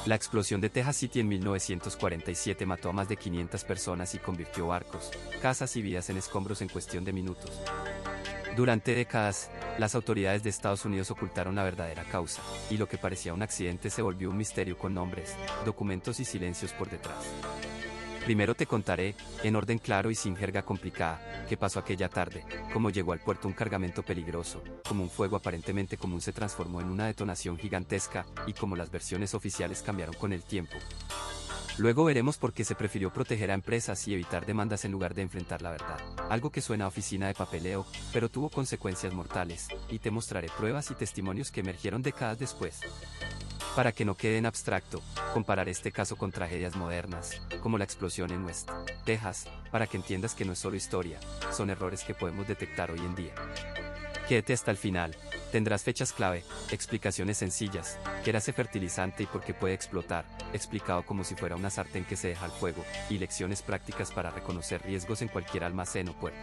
La explosión de Texas City en 1947 mató a más de 500 personas y convirtió barcos, casas y vidas en escombros en cuestión de minutos. Durante décadas, las autoridades de Estados Unidos ocultaron la verdadera causa, y lo que parecía un accidente se volvió un misterio con nombres, documentos y silencios por detrás. Primero te contaré, en orden claro y sin jerga complicada, qué pasó aquella tarde, cómo llegó al puerto un cargamento peligroso, cómo un fuego aparentemente común se transformó en una detonación gigantesca, y cómo las versiones oficiales cambiaron con el tiempo. Luego veremos por qué se prefirió proteger a empresas y evitar demandas en lugar de enfrentar la verdad, algo que suena a oficina de papeleo, pero tuvo consecuencias mortales, y te mostraré pruebas y testimonios que emergieron décadas después. Para que no quede en abstracto, compararé este caso con tragedias modernas, como la explosión en West Texas, para que entiendas que no es solo historia, son errores que podemos detectar hoy en día. Quédate hasta el final, tendrás fechas clave, explicaciones sencillas, qué era ese fertilizante y por qué puede explotar, explicado como si fuera una sartén que se deja al fuego, y lecciones prácticas para reconocer riesgos en cualquier almacén o puerto.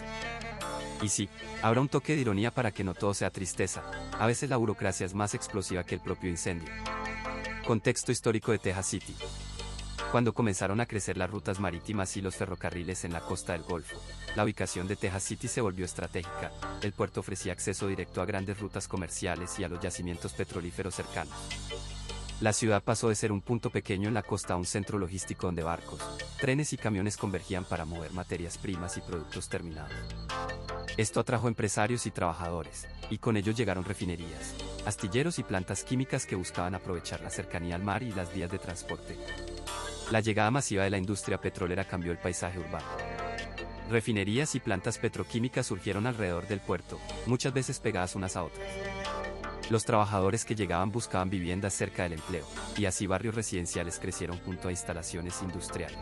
Y sí, habrá un toque de ironía para que no todo sea tristeza, a veces la burocracia es más explosiva que el propio incendio. Contexto histórico de Texas City. Cuando comenzaron a crecer las rutas marítimas y los ferrocarriles en la costa del Golfo, la ubicación de Texas City se volvió estratégica. El puerto ofrecía acceso directo a grandes rutas comerciales y a los yacimientos petrolíferos cercanos. La ciudad pasó de ser un punto pequeño en la costa a un centro logístico donde barcos, trenes y camiones convergían para mover materias primas y productos terminados. Esto atrajo empresarios y trabajadores, y con ellos llegaron refinerías, astilleros y plantas químicas que buscaban aprovechar la cercanía al mar y las vías de transporte. La llegada masiva de la industria petrolera cambió el paisaje urbano. Refinerías y plantas petroquímicas surgieron alrededor del puerto, muchas veces pegadas unas a otras. Los trabajadores que llegaban buscaban viviendas cerca del empleo, y así barrios residenciales crecieron junto a instalaciones industriales.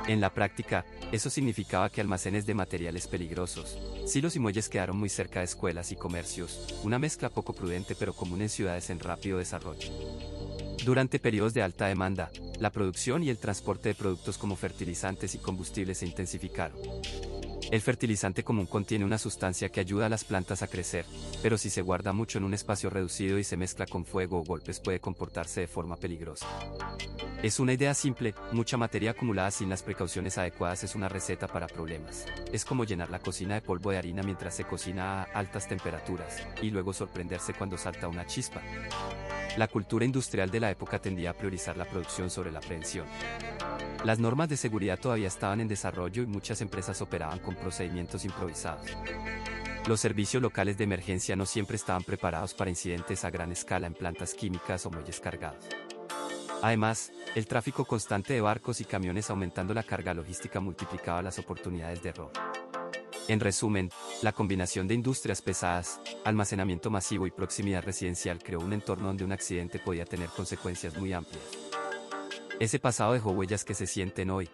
En la práctica, eso significaba que almacenes de materiales peligrosos, silos y muelles quedaron muy cerca de escuelas y comercios, una mezcla poco prudente pero común en ciudades en rápido desarrollo. Durante periodos de alta demanda, la producción y el transporte de productos como fertilizantes y combustibles se intensificaron. El fertilizante común contiene una sustancia que ayuda a las plantas a crecer, pero si se guarda mucho en un espacio reducido y se mezcla con fuego o golpes puede comportarse de forma peligrosa. Es una idea simple, mucha materia acumulada sin las precauciones adecuadas es una receta para problemas. Es como llenar la cocina de polvo de harina mientras se cocina a altas temperaturas, y luego sorprenderse cuando salta una chispa. La cultura industrial de la época tendía a priorizar la producción sobre la prevención. Las normas de seguridad todavía estaban en desarrollo y muchas empresas operaban con procedimientos improvisados. Los servicios locales de emergencia no siempre estaban preparados para incidentes a gran escala en plantas químicas o muelles cargados. Además, el tráfico constante de barcos y camiones aumentando la carga logística multiplicaba las oportunidades de error. En resumen, la combinación de industrias pesadas, almacenamiento masivo y proximidad residencial creó un entorno donde un accidente podía tener consecuencias muy amplias. Ese pasado dejó huellas que se sienten hoy.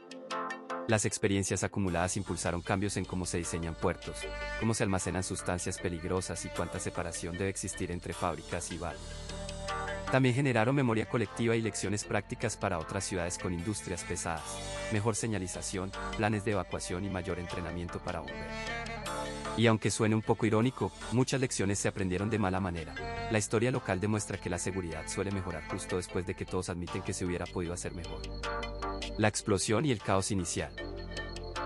Las experiencias acumuladas impulsaron cambios en cómo se diseñan puertos, cómo se almacenan sustancias peligrosas y cuánta separación debe existir entre fábricas y barrios. También generaron memoria colectiva y lecciones prácticas para otras ciudades con industrias pesadas, mejor señalización, planes de evacuación y mayor entrenamiento para bomberos. Y aunque suene un poco irónico, muchas lecciones se aprendieron de mala manera. La historia local demuestra que la seguridad suele mejorar justo después de que todos admiten que se hubiera podido hacer mejor. La explosión y el caos inicial.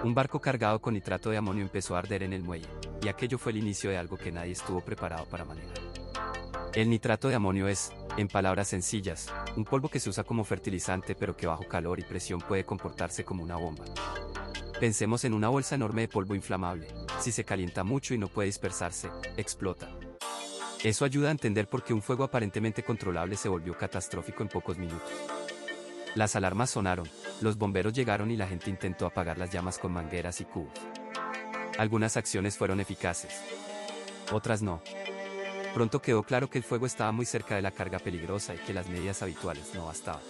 Un barco cargado con nitrato de amonio empezó a arder en el muelle, y aquello fue el inicio de algo que nadie estuvo preparado para manejar. El nitrato de amonio es, en palabras sencillas, un polvo que se usa como fertilizante pero que bajo calor y presión puede comportarse como una bomba. Pensemos en una bolsa enorme de polvo inflamable. Si se calienta mucho y no puede dispersarse, explota. Eso ayuda a entender por qué un fuego aparentemente controlable se volvió catastrófico en pocos minutos. Las alarmas sonaron, los bomberos llegaron y la gente intentó apagar las llamas con mangueras y cubos. Algunas acciones fueron eficaces, otras no. Pronto quedó claro que el fuego estaba muy cerca de la carga peligrosa y que las medidas habituales no bastaban.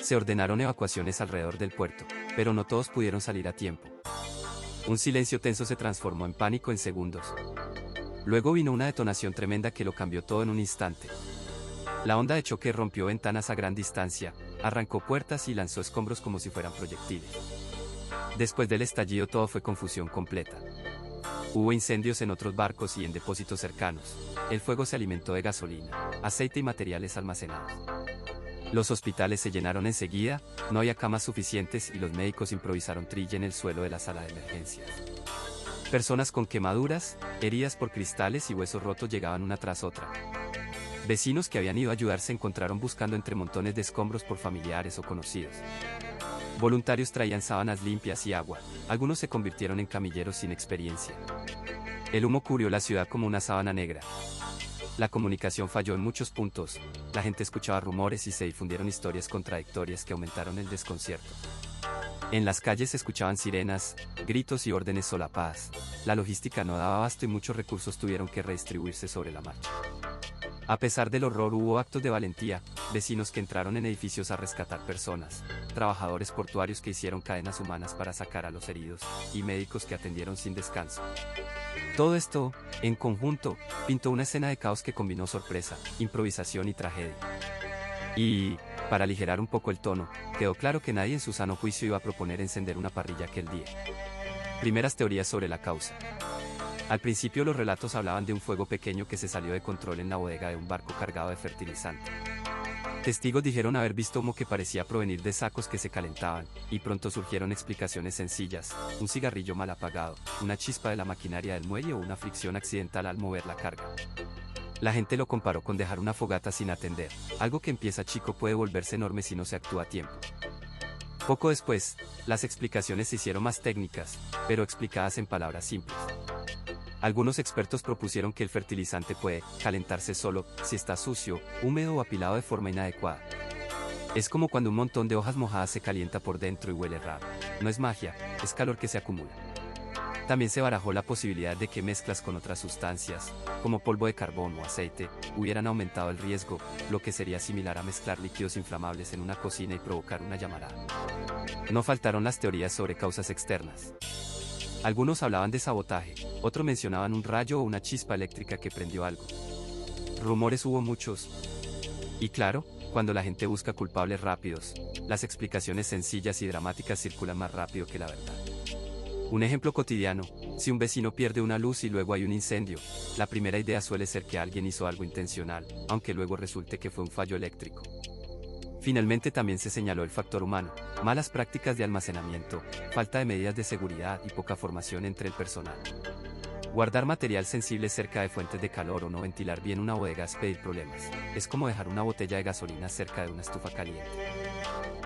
Se ordenaron evacuaciones alrededor del puerto, pero no todos pudieron salir a tiempo. Un silencio tenso se transformó en pánico en segundos. Luego vino una detonación tremenda que lo cambió todo en un instante. La onda de choque rompió ventanas a gran distancia, arrancó puertas y lanzó escombros como si fueran proyectiles. Después del estallido todo fue confusión completa. Hubo incendios en otros barcos y en depósitos cercanos. El fuego se alimentó de gasolina, aceite y materiales almacenados. Los hospitales se llenaron enseguida, no había camas suficientes y los médicos improvisaron trilla en el suelo de la sala de emergencias. Personas con quemaduras, heridas por cristales y huesos rotos llegaban una tras otra. Vecinos que habían ido a ayudar se encontraron buscando entre montones de escombros por familiares o conocidos. Voluntarios traían sábanas limpias y agua, algunos se convirtieron en camilleros sin experiencia. El humo cubrió la ciudad como una sábana negra. La comunicación falló en muchos puntos, la gente escuchaba rumores y se difundieron historias contradictorias que aumentaron el desconcierto. En las calles se escuchaban sirenas, gritos y órdenes solapadas. La logística no daba abasto y muchos recursos tuvieron que redistribuirse sobre la marcha. A pesar del horror hubo actos de valentía, vecinos que entraron en edificios a rescatar personas, trabajadores portuarios que hicieron cadenas humanas para sacar a los heridos, y médicos que atendieron sin descanso. Todo esto, en conjunto, pintó una escena de caos que combinó sorpresa, improvisación y tragedia. Y, para aligerar un poco el tono, quedó claro que nadie en su sano juicio iba a proponer encender una parrilla aquel día. Primeras teorías sobre la causa. Al principio los relatos hablaban de un fuego pequeño que se salió de control en la bodega de un barco cargado de fertilizante. Testigos dijeron haber visto humo que parecía provenir de sacos que se calentaban, y pronto surgieron explicaciones sencillas: un cigarrillo mal apagado, una chispa de la maquinaria del muelle o una fricción accidental al mover la carga. La gente lo comparó con dejar una fogata sin atender, algo que empieza chico puede volverse enorme si no se actúa a tiempo. Poco después, las explicaciones se hicieron más técnicas, pero explicadas en palabras simples. Algunos expertos propusieron que el fertilizante puede calentarse solo si está sucio, húmedo o apilado de forma inadecuada. Es como cuando un montón de hojas mojadas se calienta por dentro y huele raro. No es magia, es calor que se acumula. También se barajó la posibilidad de que mezclas con otras sustancias, como polvo de carbón o aceite, hubieran aumentado el riesgo, lo que sería similar a mezclar líquidos inflamables en una cocina y provocar una llamarada. No faltaron las teorías sobre causas externas. Algunos hablaban de sabotaje, otros mencionaban un rayo o una chispa eléctrica que prendió algo. Rumores hubo muchos. Y claro, cuando la gente busca culpables rápidos, las explicaciones sencillas y dramáticas circulan más rápido que la verdad. Un ejemplo cotidiano: si un vecino pierde una luz y luego hay un incendio, la primera idea suele ser que alguien hizo algo intencional, aunque luego resulte que fue un fallo eléctrico. Finalmente también se señaló el factor humano: malas prácticas de almacenamiento, falta de medidas de seguridad y poca formación entre el personal. Guardar material sensible cerca de fuentes de calor o no ventilar bien una bodega es pedir problemas. Es como dejar una botella de gasolina cerca de una estufa caliente.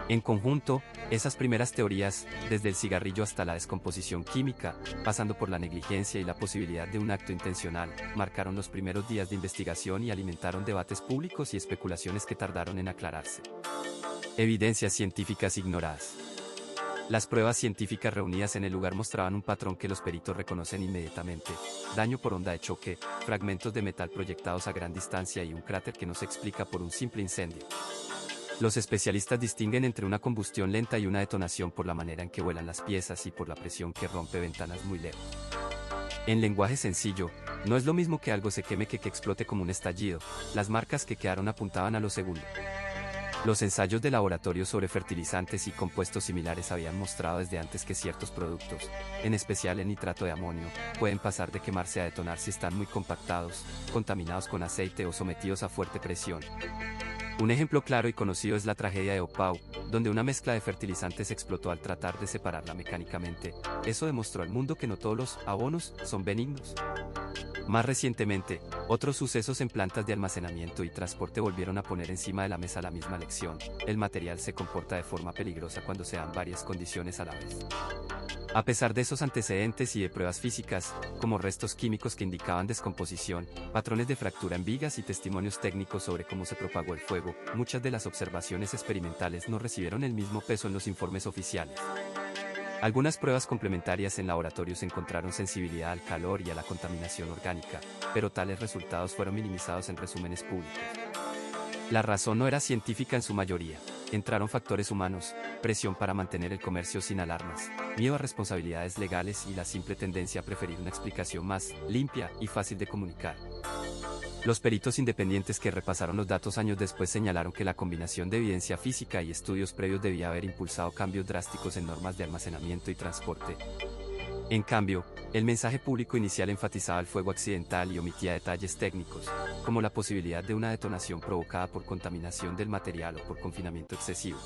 En conjunto, esas primeras teorías, desde el cigarrillo hasta la descomposición química, pasando por la negligencia y la posibilidad de un acto intencional, marcaron los primeros días de investigación y alimentaron debates públicos y especulaciones que tardaron en aclararse. Evidencias científicas ignoradas. Las pruebas científicas reunidas en el lugar mostraban un patrón que los peritos reconocen inmediatamente: daño por onda de choque, fragmentos de metal proyectados a gran distancia y un cráter que no se explica por un simple incendio. Los especialistas distinguen entre una combustión lenta y una detonación por la manera en que vuelan las piezas y por la presión que rompe ventanas muy lejos. En lenguaje sencillo, no es lo mismo que algo se queme que explote como un estallido. Las marcas que quedaron apuntaban a lo segundo. Los ensayos de laboratorio sobre fertilizantes y compuestos similares habían mostrado desde antes que ciertos productos, en especial el nitrato de amonio, pueden pasar de quemarse a detonar si están muy compactados, contaminados con aceite o sometidos a fuerte presión. Un ejemplo claro y conocido es la tragedia de Opau, donde una mezcla de fertilizantes explotó al tratar de separarla mecánicamente. Eso demostró al mundo que no todos los abonos son benignos. Más recientemente, otros sucesos en plantas de almacenamiento y transporte volvieron a poner encima de la mesa la misma lección: el material se comporta de forma peligrosa cuando se dan varias condiciones a la vez. A pesar de esos antecedentes y de pruebas físicas, como restos químicos que indicaban descomposición, patrones de fractura en vigas y testimonios técnicos sobre cómo se propagó el fuego, muchas de las observaciones experimentales no recibieron el mismo peso en los informes oficiales. Algunas pruebas complementarias en laboratorios encontraron sensibilidad al calor y a la contaminación orgánica, pero tales resultados fueron minimizados en resúmenes públicos. La razón no era científica en su mayoría. Entraron factores humanos: presión para mantener el comercio sin alarmas, miedo a responsabilidades legales y la simple tendencia a preferir una explicación más limpia y fácil de comunicar. Los peritos independientes que repasaron los datos años después señalaron que la combinación de evidencia física y estudios previos debía haber impulsado cambios drásticos en normas de almacenamiento y transporte. En cambio, el mensaje público inicial enfatizaba el fuego accidental y omitía detalles técnicos, como la posibilidad de una detonación provocada por contaminación del material o por confinamiento excesivo.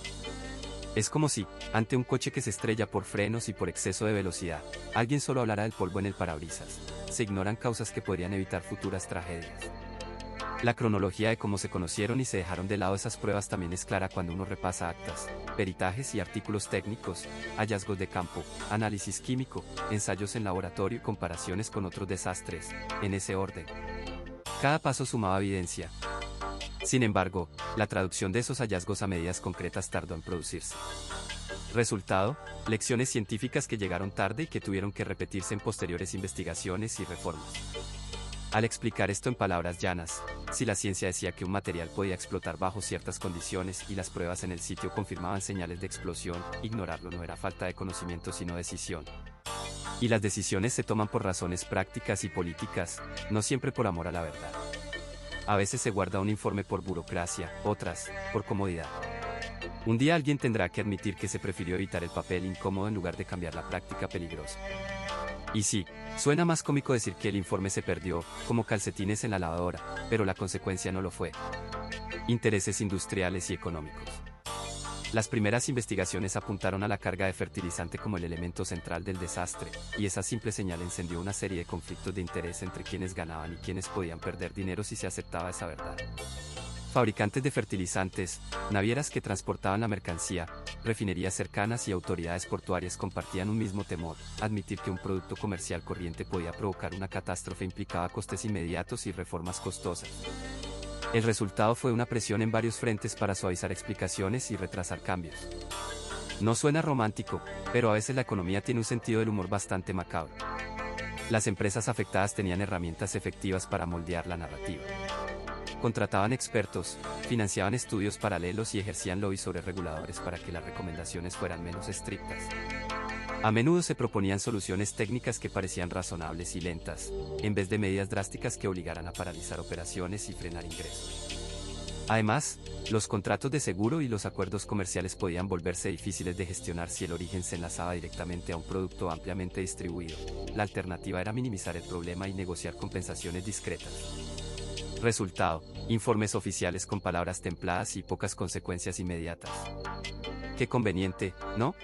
Es como si, ante un coche que se estrella por frenos y por exceso de velocidad, alguien solo hablara del polvo en el parabrisas. Se ignoran causas que podrían evitar futuras tragedias. La cronología de cómo se conocieron y se dejaron de lado esas pruebas también es clara cuando uno repasa actas, peritajes y artículos técnicos, hallazgos de campo, análisis químico, ensayos en laboratorio y comparaciones con otros desastres, en ese orden. Cada paso sumaba evidencia. Sin embargo, la traducción de esos hallazgos a medidas concretas tardó en producirse. Resultado, lecciones científicas que llegaron tarde y que tuvieron que repetirse en posteriores investigaciones y reformas. Al explicar esto en palabras llanas, si la ciencia decía que un material podía explotar bajo ciertas condiciones y las pruebas en el sitio confirmaban señales de explosión, ignorarlo no era falta de conocimiento sino decisión. Y las decisiones se toman por razones prácticas y políticas, no siempre por amor a la verdad. A veces se guarda un informe por burocracia, otras, por comodidad. Un día alguien tendrá que admitir que se prefirió evitar el papel incómodo en lugar de cambiar la práctica peligrosa. Y sí, suena más cómico decir que el informe se perdió, como calcetines en la lavadora, pero la consecuencia no lo fue. Intereses industriales y económicos. Las primeras investigaciones apuntaron a la carga de fertilizante como el elemento central del desastre, y esa simple señal encendió una serie de conflictos de interés entre quienes ganaban y quienes podían perder dinero si se aceptaba esa verdad. Fabricantes de fertilizantes, navieras que transportaban la mercancía, refinerías cercanas y autoridades portuarias compartían un mismo temor: admitir que un producto comercial corriente podía provocar una catástrofe implicaba costes inmediatos y reformas costosas. El resultado fue una presión en varios frentes para suavizar explicaciones y retrasar cambios. No suena romántico, pero a veces la economía tiene un sentido del humor bastante macabro. Las empresas afectadas tenían herramientas efectivas para moldear la narrativa. Contrataban expertos, financiaban estudios paralelos y ejercían lobby sobre reguladores para que las recomendaciones fueran menos estrictas. A menudo se proponían soluciones técnicas que parecían razonables y lentas, en vez de medidas drásticas que obligaran a paralizar operaciones y frenar ingresos. Además, los contratos de seguro y los acuerdos comerciales podían volverse difíciles de gestionar si el origen se enlazaba directamente a un producto ampliamente distribuido. La alternativa era minimizar el problema y negociar compensaciones discretas. Resultado: informes oficiales con palabras templadas y pocas consecuencias inmediatas. Qué conveniente, ¿no?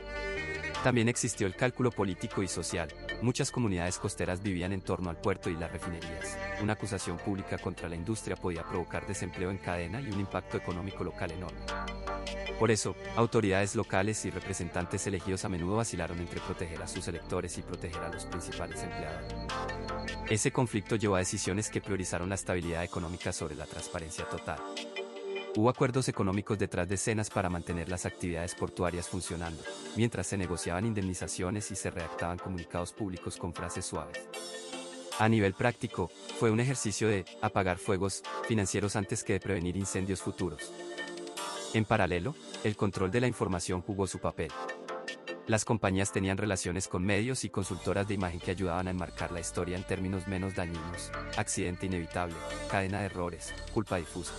También existió el cálculo político y social. Muchas comunidades costeras vivían en torno al puerto y las refinerías. Una acusación pública contra la industria podía provocar desempleo en cadena y un impacto económico local enorme. Por eso, autoridades locales y representantes elegidos a menudo vacilaron entre proteger a sus electores y proteger a los principales empleadores. Ese conflicto llevó a decisiones que priorizaron la estabilidad económica sobre la transparencia total. Hubo acuerdos económicos detrás de escenas para mantener las actividades portuarias funcionando, mientras se negociaban indemnizaciones y se redactaban comunicados públicos con frases suaves. A nivel práctico, fue un ejercicio de apagar fuegos financieros antes que de prevenir incendios futuros. En paralelo, el control de la información jugó su papel. Las compañías tenían relaciones con medios y consultoras de imagen que ayudaban a enmarcar la historia en términos menos dañinos: accidente inevitable, cadena de errores, culpa difusa.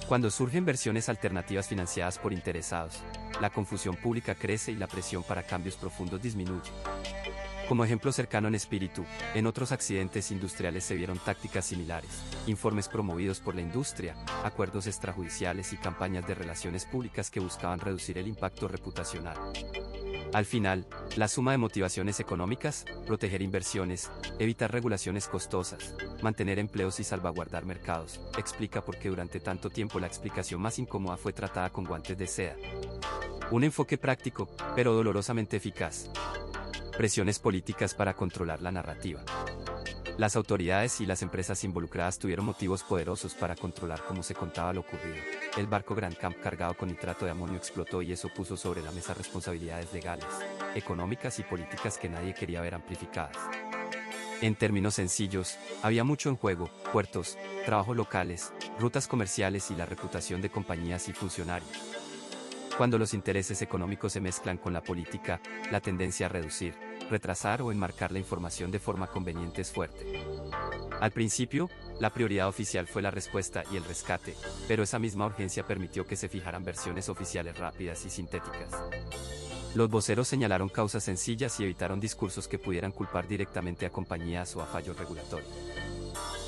Cuando surgen versiones alternativas financiadas por interesados, la confusión pública crece y la presión para cambios profundos disminuye. Como ejemplo cercano en espíritu, en otros accidentes industriales se vieron tácticas similares: informes promovidos por la industria, acuerdos extrajudiciales y campañas de relaciones públicas que buscaban reducir el impacto reputacional. Al final, la suma de motivaciones económicas, proteger inversiones, evitar regulaciones costosas, mantener empleos y salvaguardar mercados, explica por qué durante tanto tiempo la explicación más incómoda fue tratada con guantes de seda. Un enfoque práctico, pero dolorosamente eficaz. Presiones políticas para controlar la narrativa. Las autoridades y las empresas involucradas tuvieron motivos poderosos para controlar cómo se contaba lo ocurrido. El barco Grand Camp cargado con nitrato de amonio explotó y eso puso sobre la mesa responsabilidades legales, económicas y políticas que nadie quería ver amplificadas. En términos sencillos, había mucho en juego: puertos, trabajos locales, rutas comerciales y la reputación de compañías y funcionarios. Cuando los intereses económicos se mezclan con la política, la tendencia a reducir, retrasar o enmarcar la información de forma conveniente es fuerte. Al principio, la prioridad oficial fue la respuesta y el rescate, pero esa misma urgencia permitió que se fijaran versiones oficiales rápidas y sintéticas. Los voceros señalaron causas sencillas y evitaron discursos que pudieran culpar directamente a compañías o a fallos regulatorios.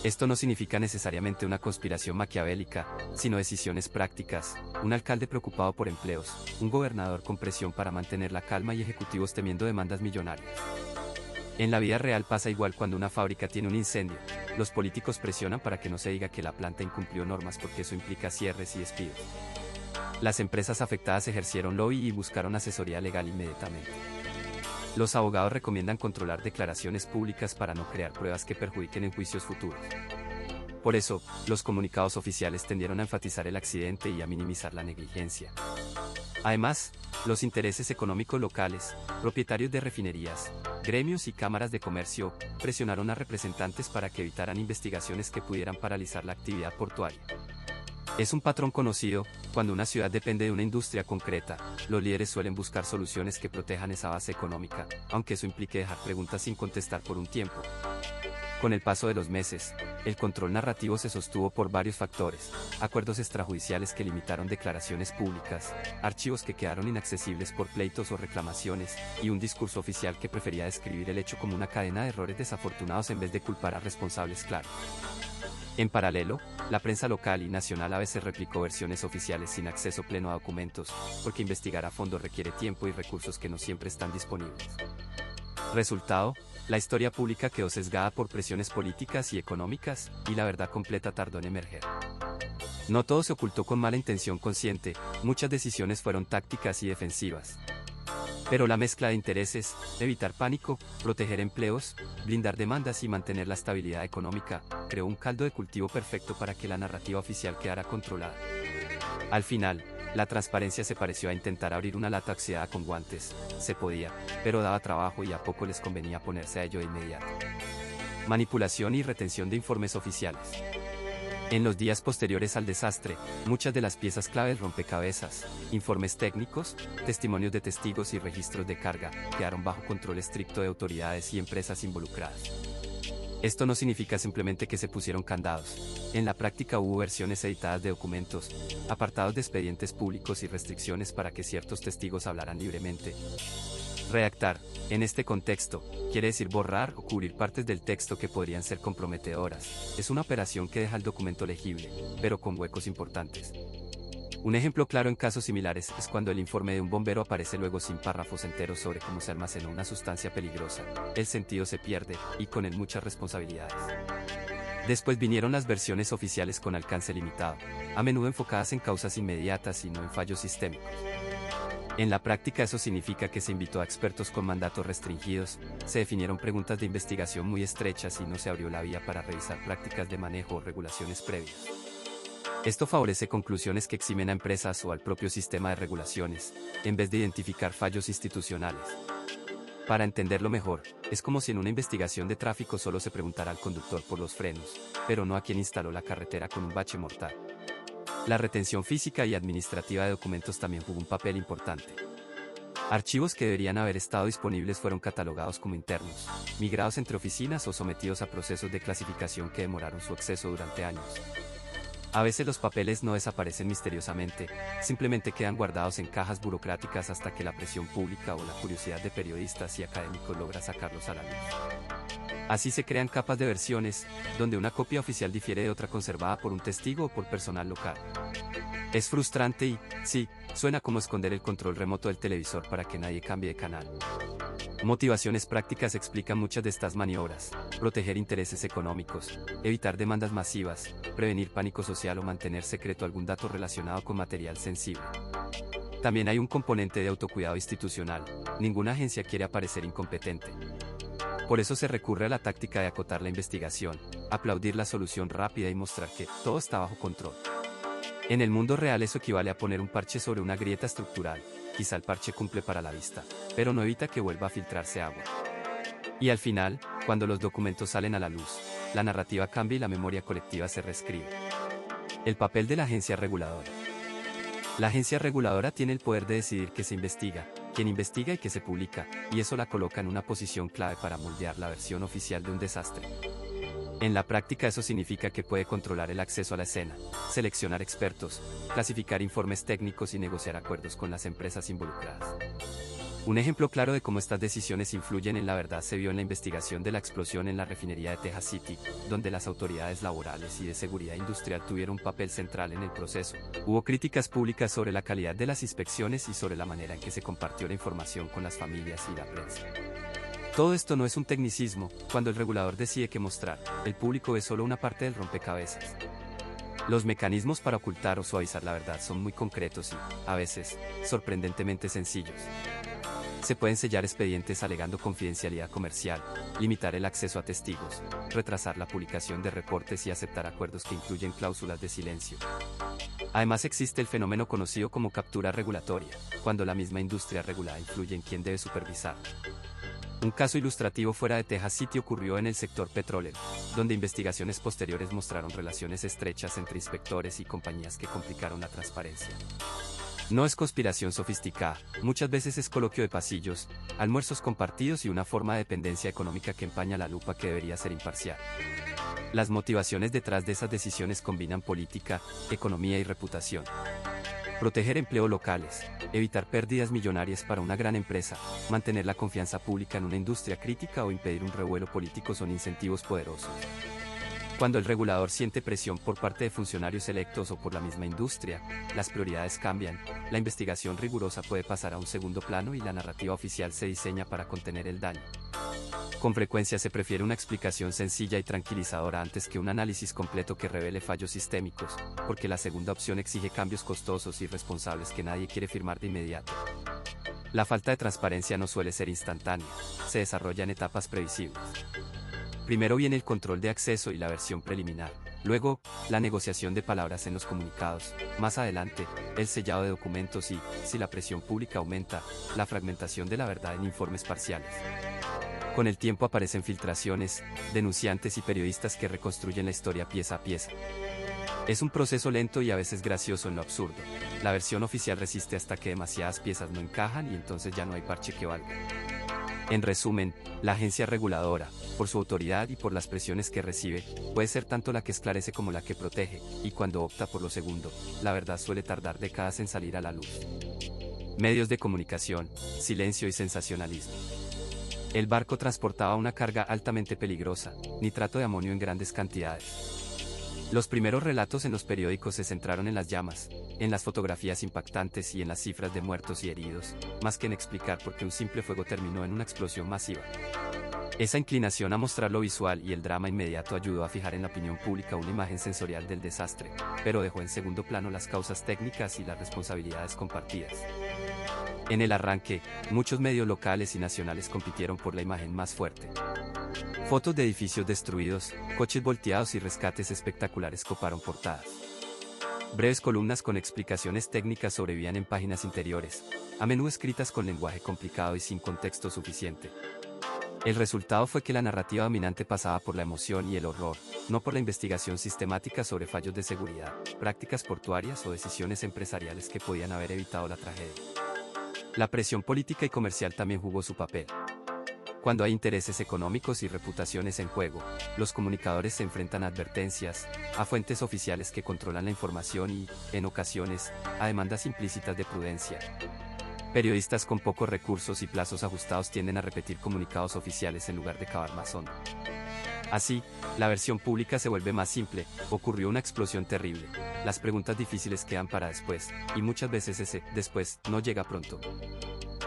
Esto no significa necesariamente una conspiración maquiavélica, sino decisiones prácticas, un alcalde preocupado por empleos, un gobernador con presión para mantener la calma y ejecutivos temiendo demandas millonarias. En la vida real pasa igual cuando una fábrica tiene un incendio. Los políticos presionan para que no se diga que la planta incumplió normas porque eso implica cierres y despidos. Las empresas afectadas ejercieron lobby y buscaron asesoría legal inmediatamente. Los abogados recomiendan controlar declaraciones públicas para no crear pruebas que perjudiquen en juicios futuros. Por eso, los comunicados oficiales tendieron a enfatizar el accidente y a minimizar la negligencia. Además, los intereses económicos locales, propietarios de refinerías, gremios y cámaras de comercio, presionaron a representantes para que evitaran investigaciones que pudieran paralizar la actividad portuaria. Es un patrón conocido, cuando una ciudad depende de una industria concreta, los líderes suelen buscar soluciones que protejan esa base económica, aunque eso implique dejar preguntas sin contestar por un tiempo. Con el paso de los meses, el control narrativo se sostuvo por varios factores: acuerdos extrajudiciales que limitaron declaraciones públicas, archivos que quedaron inaccesibles por pleitos o reclamaciones, y un discurso oficial que prefería describir el hecho como una cadena de errores desafortunados en vez de culpar a responsables claros. En paralelo, la prensa local y nacional a veces replicó versiones oficiales sin acceso pleno a documentos, porque investigar a fondo requiere tiempo y recursos que no siempre están disponibles. Resultado, la historia pública quedó sesgada por presiones políticas y económicas, y la verdad completa tardó en emerger. No todo se ocultó con mala intención consciente, muchas decisiones fueron tácticas y defensivas. Pero la mezcla de intereses, evitar pánico, proteger empleos, blindar demandas y mantener la estabilidad económica, creó un caldo de cultivo perfecto para que la narrativa oficial quedara controlada. Al final, la transparencia se pareció a intentar abrir una lata oxidada con guantes. Se podía, pero daba trabajo y a poco les convenía ponerse a ello de inmediato. Manipulación y retención de informes oficiales. En los días posteriores al desastre, muchas de las piezas clave del rompecabezas, informes técnicos, testimonios de testigos y registros de carga, quedaron bajo control estricto de autoridades y empresas involucradas. Esto no significa simplemente que se pusieron candados. En la práctica hubo versiones editadas de documentos, apartados de expedientes públicos y restricciones para que ciertos testigos hablaran libremente. Redactar, en este contexto, quiere decir borrar o cubrir partes del texto que podrían ser comprometedoras. Es una operación que deja el documento legible, pero con huecos importantes. Un ejemplo claro en casos similares es cuando el informe de un bombero aparece luego sin párrafos enteros sobre cómo se almacenó una sustancia peligrosa. El sentido se pierde, y con él muchas responsabilidades. Después vinieron las versiones oficiales con alcance limitado, a menudo enfocadas en causas inmediatas y no en fallos sistémicos. En la práctica eso significa que se invitó a expertos con mandatos restringidos, se definieron preguntas de investigación muy estrechas y no se abrió la vía para revisar prácticas de manejo o regulaciones previas. Esto favorece conclusiones que eximen a empresas o al propio sistema de regulaciones, en vez de identificar fallos institucionales. Para entenderlo mejor, es como si en una investigación de tráfico solo se preguntara al conductor por los frenos, pero no a quien instaló la carretera con un bache mortal. La retención física y administrativa de documentos también jugó un papel importante. Archivos que deberían haber estado disponibles fueron catalogados como internos, migrados entre oficinas o sometidos a procesos de clasificación que demoraron su acceso durante años. A veces los papeles no desaparecen misteriosamente, simplemente quedan guardados en cajas burocráticas hasta que la presión pública o la curiosidad de periodistas y académicos logra sacarlos a la luz. Así se crean capas de versiones, donde una copia oficial difiere de otra conservada por un testigo o por personal local. Es frustrante y, sí, suena como esconder el control remoto del televisor para que nadie cambie de canal. Motivaciones prácticas explican muchas de estas maniobras: proteger intereses económicos, evitar demandas masivas, prevenir pánico social o mantener secreto algún dato relacionado con material sensible. También hay un componente de autocuidado institucional, ninguna agencia quiere aparecer incompetente. Por eso se recurre a la táctica de acotar la investigación, aplaudir la solución rápida y mostrar que todo está bajo control. En el mundo real eso equivale a poner un parche sobre una grieta estructural. Quizá el parche cumple para la vista, pero no evita que vuelva a filtrarse agua. Y al final, cuando los documentos salen a la luz, la narrativa cambia y la memoria colectiva se reescribe. El papel de la agencia reguladora. La agencia reguladora tiene el poder de decidir qué se investiga, quién investiga y qué se publica, y eso la coloca en una posición clave para moldear la versión oficial de un desastre. En la práctica eso significa que puede controlar el acceso a la escena, seleccionar expertos, clasificar informes técnicos y negociar acuerdos con las empresas involucradas. Un ejemplo claro de cómo estas decisiones influyen en la verdad se vio en la investigación de la explosión en la refinería de Texas City, donde las autoridades laborales y de seguridad industrial tuvieron un papel central en el proceso. Hubo críticas públicas sobre la calidad de las inspecciones y sobre la manera en que se compartió la información con las familias y la prensa. Todo esto no es un tecnicismo. Cuando el regulador decide qué mostrar, el público ve solo una parte del rompecabezas. Los mecanismos para ocultar o suavizar la verdad son muy concretos y, a veces, sorprendentemente sencillos. Se pueden sellar expedientes alegando confidencialidad comercial, limitar el acceso a testigos, retrasar la publicación de reportes y aceptar acuerdos que incluyen cláusulas de silencio. Además existe el fenómeno conocido como captura regulatoria, cuando la misma industria regulada influye en quién debe supervisar. Un caso ilustrativo fuera de Texas City ocurrió en el sector petrolero, donde investigaciones posteriores mostraron relaciones estrechas entre inspectores y compañías que complicaron la transparencia. No es conspiración sofisticada, muchas veces es coloquio de pasillos, almuerzos compartidos y una forma de dependencia económica que empaña la lupa que debería ser imparcial. Las motivaciones detrás de esas decisiones combinan política, economía y reputación. Proteger empleos locales, evitar pérdidas millonarias para una gran empresa, mantener la confianza pública en una industria crítica o impedir un revuelo político son incentivos poderosos. Cuando el regulador siente presión por parte de funcionarios electos o por la misma industria, las prioridades cambian, la investigación rigurosa puede pasar a un segundo plano y la narrativa oficial se diseña para contener el daño. Con frecuencia se prefiere una explicación sencilla y tranquilizadora antes que un análisis completo que revele fallos sistémicos, porque la segunda opción exige cambios costosos y responsables que nadie quiere firmar de inmediato. La falta de transparencia no suele ser instantánea, se desarrolla en etapas previsibles. Primero viene el control de acceso y la versión preliminar, luego, la negociación de palabras en los comunicados, más adelante, el sellado de documentos y, si la presión pública aumenta, la fragmentación de la verdad en informes parciales. Con el tiempo aparecen filtraciones, denunciantes y periodistas que reconstruyen la historia pieza a pieza. Es un proceso lento y a veces gracioso en lo absurdo. La versión oficial resiste hasta que demasiadas piezas no encajan y entonces ya no hay parche que valga. En resumen, la agencia reguladora, por su autoridad y por las presiones que recibe, puede ser tanto la que esclarece como la que protege, y cuando opta por lo segundo, la verdad suele tardar décadas en salir a la luz. Medios de comunicación, silencio y sensacionalismo. El barco transportaba una carga altamente peligrosa, nitrato de amonio en grandes cantidades. Los primeros relatos en los periódicos se centraron en las llamas, en las fotografías impactantes y en las cifras de muertos y heridos, más que en explicar por qué un simple fuego terminó en una explosión masiva. Esa inclinación a mostrar lo visual y el drama inmediato ayudó a fijar en la opinión pública una imagen sensorial del desastre, pero dejó en segundo plano las causas técnicas y las responsabilidades compartidas. En el arranque, muchos medios locales y nacionales compitieron por la imagen más fuerte. Fotos de edificios destruidos, coches volteados y rescates espectaculares coparon portadas. Breves columnas con explicaciones técnicas sobrevivían en páginas interiores, a menudo escritas con lenguaje complicado y sin contexto suficiente. El resultado fue que la narrativa dominante pasaba por la emoción y el horror, no por la investigación sistemática sobre fallos de seguridad, prácticas portuarias o decisiones empresariales que podían haber evitado la tragedia. La presión política y comercial también jugó su papel. Cuando hay intereses económicos y reputaciones en juego, los comunicadores se enfrentan a advertencias, a fuentes oficiales que controlan la información y, en ocasiones, a demandas implícitas de prudencia. Periodistas con pocos recursos y plazos ajustados tienden a repetir comunicados oficiales en lugar de cavar más hondo. Así, la versión pública se vuelve más simple: ocurrió una explosión terrible. Las preguntas difíciles quedan para después, y muchas veces ese después no llega pronto.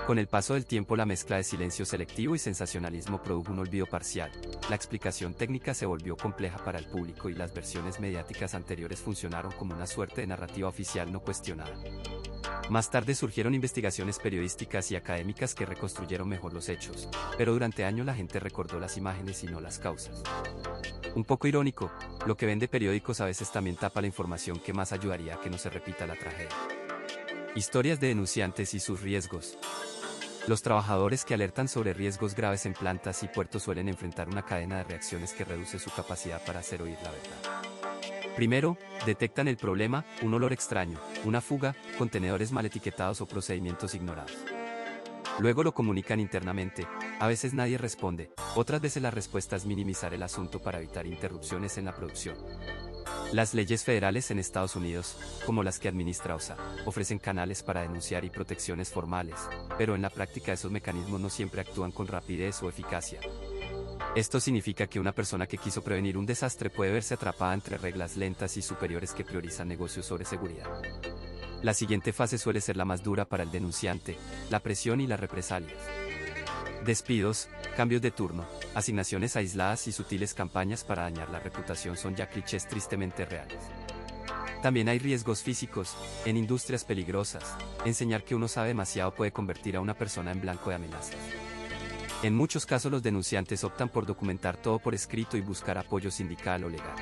Con el paso del tiempo, la mezcla de silencio selectivo y sensacionalismo produjo un olvido parcial. La explicación técnica se volvió compleja para el público y las versiones mediáticas anteriores funcionaron como una suerte de narrativa oficial no cuestionada. Más tarde surgieron investigaciones periodísticas y académicas que reconstruyeron mejor los hechos, pero durante años la gente recordó las imágenes y no las causas. Un poco irónico, lo que vende periódicos a veces también tapa la información que más ayudaría a que no se repita la tragedia. Historias de denunciantes y sus riesgos. Los trabajadores que alertan sobre riesgos graves en plantas y puertos suelen enfrentar una cadena de reacciones que reduce su capacidad para hacer oír la verdad. Primero, detectan el problema: un olor extraño, una fuga, contenedores mal etiquetados o procedimientos ignorados. Luego lo comunican internamente, a veces nadie responde, otras veces la respuesta es minimizar el asunto para evitar interrupciones en la producción. Las leyes federales en Estados Unidos, como las que administra OSHA, ofrecen canales para denunciar y protecciones formales, pero en la práctica esos mecanismos no siempre actúan con rapidez o eficacia. Esto significa que una persona que quiso prevenir un desastre puede verse atrapada entre reglas lentas y superiores que priorizan negocios sobre seguridad. La siguiente fase suele ser la más dura para el denunciante: la presión y las represalias. Despidos, cambios de turno, asignaciones aisladas y sutiles campañas para dañar la reputación son ya clichés tristemente reales. También hay riesgos físicos. En industrias peligrosas, enseñar que uno sabe demasiado puede convertir a una persona en blanco de amenazas. En muchos casos los denunciantes optan por documentar todo por escrito y buscar apoyo sindical o legal.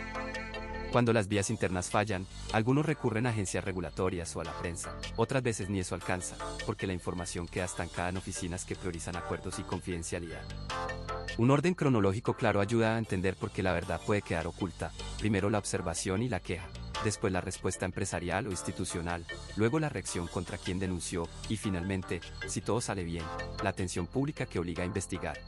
Cuando las vías internas fallan, algunos recurren a agencias regulatorias o a la prensa, otras veces ni eso alcanza, porque la información queda estancada en oficinas que priorizan acuerdos y confidencialidad. Un orden cronológico claro ayuda a entender por qué la verdad puede quedar oculta: primero la observación y la queja, después la respuesta empresarial o institucional, luego la reacción contra quien denunció, y finalmente, si todo sale bien, la atención pública que obliga a investigar.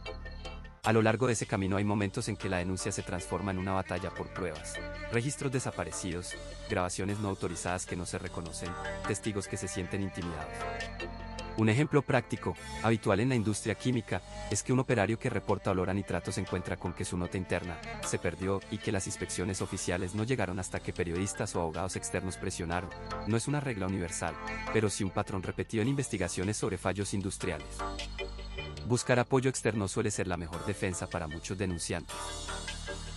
A lo largo de ese camino hay momentos en que la denuncia se transforma en una batalla por pruebas: registros desaparecidos, grabaciones no autorizadas que no se reconocen, testigos que se sienten intimidados. Un ejemplo práctico, habitual en la industria química, es que un operario que reporta olor a nitrato se encuentra con que su nota interna se perdió y que las inspecciones oficiales no llegaron hasta que periodistas o abogados externos presionaron. No es una regla universal, pero sí un patrón repetido en investigaciones sobre fallos industriales. Buscar apoyo externo suele ser la mejor defensa para muchos denunciantes.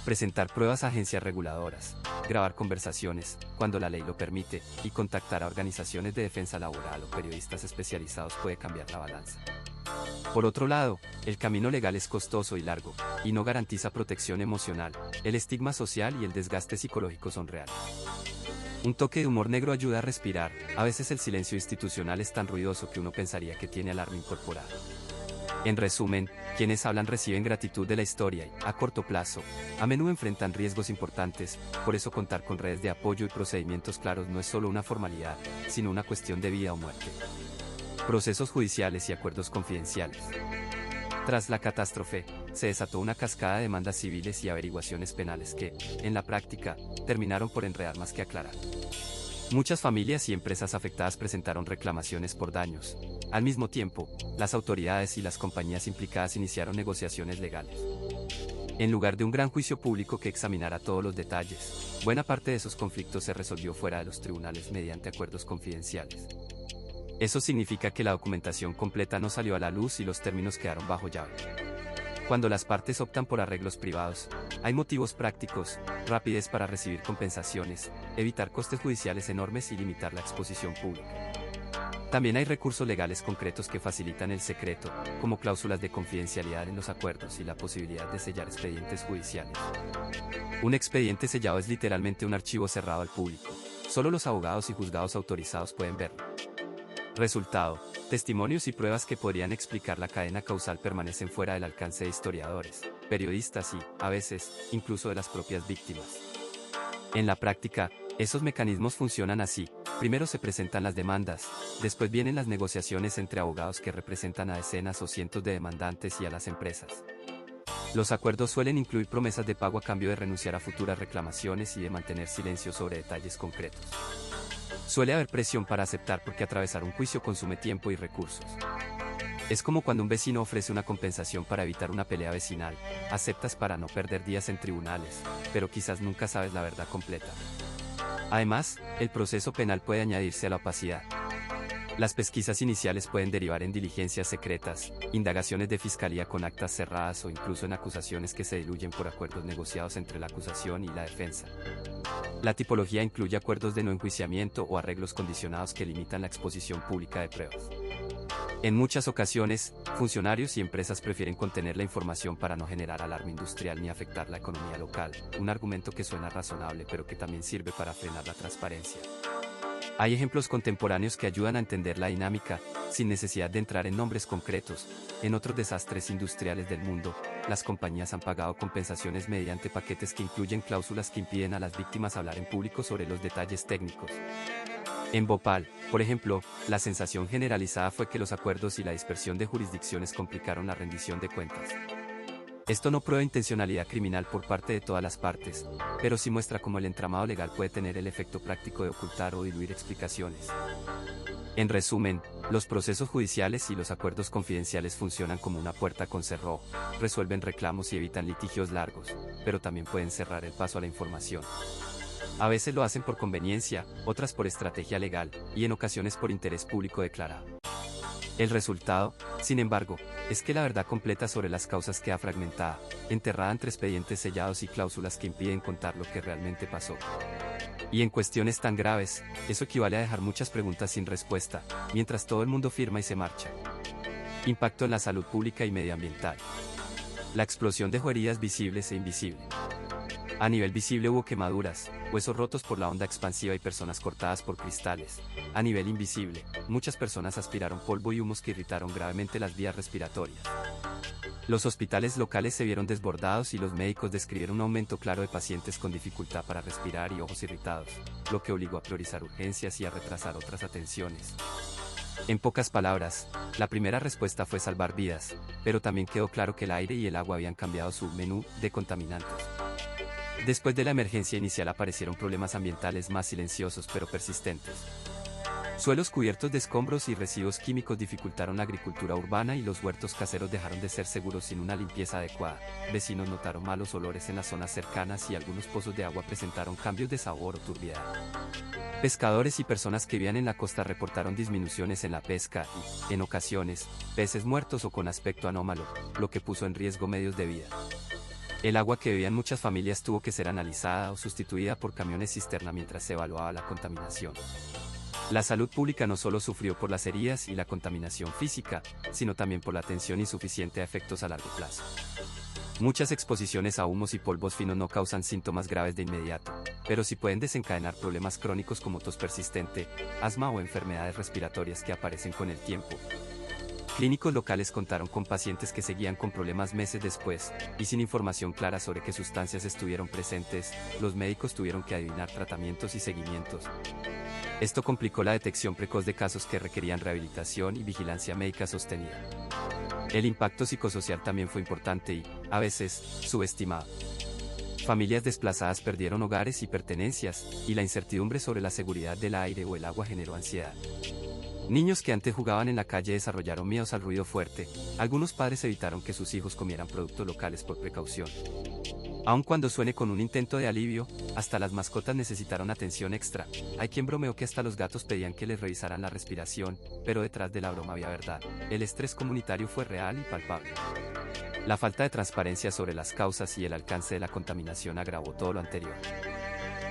Presentar pruebas a agencias reguladoras, grabar conversaciones, cuando la ley lo permite, y contactar a organizaciones de defensa laboral o periodistas especializados puede cambiar la balanza. Por otro lado, el camino legal es costoso y largo, y no garantiza protección emocional. El estigma social y el desgaste psicológico son reales. Un toque de humor negro ayuda a respirar. A veces el silencio institucional es tan ruidoso que uno pensaría que tiene alarma incorporada. En resumen, quienes hablan reciben gratitud de la historia y, a corto plazo, a menudo enfrentan riesgos importantes. Por eso contar con redes de apoyo y procedimientos claros no es solo una formalidad, sino una cuestión de vida o muerte. Procesos judiciales y acuerdos confidenciales. Tras la catástrofe, se desató una cascada de demandas civiles y averiguaciones penales que, en la práctica, terminaron por enredar más que aclarar. Muchas familias y empresas afectadas presentaron reclamaciones por daños. Al mismo tiempo, las autoridades y las compañías implicadas iniciaron negociaciones legales. En lugar de un gran juicio público que examinara todos los detalles, buena parte de esos conflictos se resolvió fuera de los tribunales mediante acuerdos confidenciales. Eso significa que la documentación completa no salió a la luz y los términos quedaron bajo llave. Cuando las partes optan por arreglos privados, hay motivos prácticos: rapidez para recibir compensaciones, evitar costes judiciales enormes y limitar la exposición pública. También hay recursos legales concretos que facilitan el secreto, como cláusulas de confidencialidad en los acuerdos y la posibilidad de sellar expedientes judiciales. Un expediente sellado es literalmente un archivo cerrado al público. Solo los abogados y juzgados autorizados pueden verlo. Resultado: testimonios y pruebas que podrían explicar la cadena causal permanecen fuera del alcance de historiadores, periodistas y, a veces, incluso de las propias víctimas. En la práctica, esos mecanismos funcionan así: primero se presentan las demandas, después vienen las negociaciones entre abogados que representan a decenas o cientos de demandantes y a las empresas. Los acuerdos suelen incluir promesas de pago a cambio de renunciar a futuras reclamaciones y de mantener silencio sobre detalles concretos. Suele haber presión para aceptar porque atravesar un juicio consume tiempo y recursos. Es como cuando un vecino ofrece una compensación para evitar una pelea vecinal: aceptas para no perder días en tribunales, pero quizás nunca sabes la verdad completa. Además, el proceso penal puede añadirse a la opacidad. Las pesquisas iniciales pueden derivar en diligencias secretas, indagaciones de fiscalía con actas cerradas o incluso en acusaciones que se diluyen por acuerdos negociados entre la acusación y la defensa. La tipología incluye acuerdos de no enjuiciamiento o arreglos condicionados que limitan la exposición pública de pruebas. En muchas ocasiones, funcionarios y empresas prefieren contener la información para no generar alarma industrial ni afectar la economía local, un argumento que suena razonable pero que también sirve para frenar la transparencia. Hay ejemplos contemporáneos que ayudan a entender la dinámica, sin necesidad de entrar en nombres concretos. En otros desastres industriales del mundo, las compañías han pagado compensaciones mediante paquetes que incluyen cláusulas que impiden a las víctimas hablar en público sobre los detalles técnicos. En Bhopal, por ejemplo, la sensación generalizada fue que los acuerdos y la dispersión de jurisdicciones complicaron la rendición de cuentas. Esto no prueba intencionalidad criminal por parte de todas las partes, pero sí muestra cómo el entramado legal puede tener el efecto práctico de ocultar o diluir explicaciones. En resumen, los procesos judiciales y los acuerdos confidenciales funcionan como una puerta con cerrojo, resuelven reclamos y evitan litigios largos, pero también pueden cerrar el paso a la información. A veces lo hacen por conveniencia, otras por estrategia legal, y en ocasiones por interés público declarado. El resultado, sin embargo, es que la verdad completa sobre las causas queda fragmentada, enterrada entre expedientes sellados y cláusulas que impiden contar lo que realmente pasó. Y en cuestiones tan graves, eso equivale a dejar muchas preguntas sin respuesta, mientras todo el mundo firma y se marcha. Impacto en la salud pública y medioambiental. La explosión dejó heridas visibles e invisibles. A nivel visible hubo quemaduras, huesos rotos por la onda expansiva y personas cortadas por cristales. A nivel invisible, muchas personas aspiraron polvo y humos que irritaron gravemente las vías respiratorias. Los hospitales locales se vieron desbordados y los médicos describieron un aumento claro de pacientes con dificultad para respirar y ojos irritados, lo que obligó a priorizar urgencias y a retrasar otras atenciones. En pocas palabras, la primera respuesta fue salvar vidas, pero también quedó claro que el aire y el agua habían cambiado su menú de contaminantes. Después de la emergencia inicial aparecieron problemas ambientales más silenciosos pero persistentes. Suelos cubiertos de escombros y residuos químicos dificultaron la agricultura urbana y los huertos caseros dejaron de ser seguros sin una limpieza adecuada. Vecinos notaron malos olores en las zonas cercanas y algunos pozos de agua presentaron cambios de sabor o turbiedad. Pescadores y personas que vivían en la costa reportaron disminuciones en la pesca y, en ocasiones, peces muertos o con aspecto anómalo, lo que puso en riesgo medios de vida. El agua que bebían muchas familias tuvo que ser analizada o sustituida por camiones cisterna mientras se evaluaba la contaminación. La salud pública no solo sufrió por las heridas y la contaminación física, sino también por la atención insuficiente a efectos a largo plazo. Muchas exposiciones a humos y polvos finos no causan síntomas graves de inmediato, pero sí pueden desencadenar problemas crónicos como tos persistente, asma o enfermedades respiratorias que aparecen con el tiempo. Clínicos locales contaron con pacientes que seguían con problemas meses después, y sin información clara sobre qué sustancias estuvieron presentes, los médicos tuvieron que adivinar tratamientos y seguimientos. Esto complicó la detección precoz de casos que requerían rehabilitación y vigilancia médica sostenida. El impacto psicosocial también fue importante y, a veces, subestimado. Familias desplazadas perdieron hogares y pertenencias, y la incertidumbre sobre la seguridad del aire o el agua generó ansiedad. Niños que antes jugaban en la calle desarrollaron miedos al ruido fuerte, algunos padres evitaron que sus hijos comieran productos locales por precaución. Aun cuando suene con un intento de alivio, hasta las mascotas necesitaron atención extra. Hay quien bromeó que hasta los gatos pedían que les revisaran la respiración, pero detrás de la broma había verdad. El estrés comunitario fue real y palpable. La falta de transparencia sobre las causas y el alcance de la contaminación agravó todo lo anterior.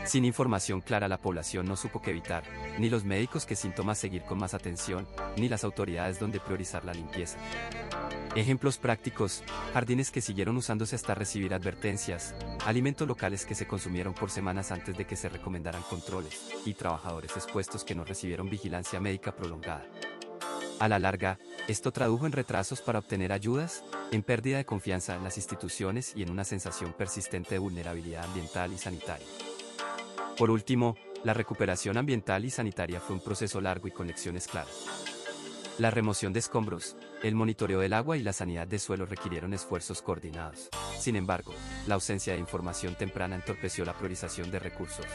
Sin información clara la población no supo qué evitar, ni los médicos qué síntomas seguir con más atención, ni las autoridades dónde priorizar la limpieza. Ejemplos prácticos: jardines que siguieron usándose hasta recibir advertencias, alimentos locales que se consumieron por semanas antes de que se recomendaran controles, y trabajadores expuestos que no recibieron vigilancia médica prolongada. A la larga, esto tradujo en retrasos para obtener ayudas, en pérdida de confianza en las instituciones y en una sensación persistente de vulnerabilidad ambiental y sanitaria. Por último, la recuperación ambiental y sanitaria fue un proceso largo y con lecciones claras. La remoción de escombros, el monitoreo del agua y la sanidad de suelo requirieron esfuerzos coordinados. Sin embargo, la ausencia de información temprana entorpeció la priorización de recursos.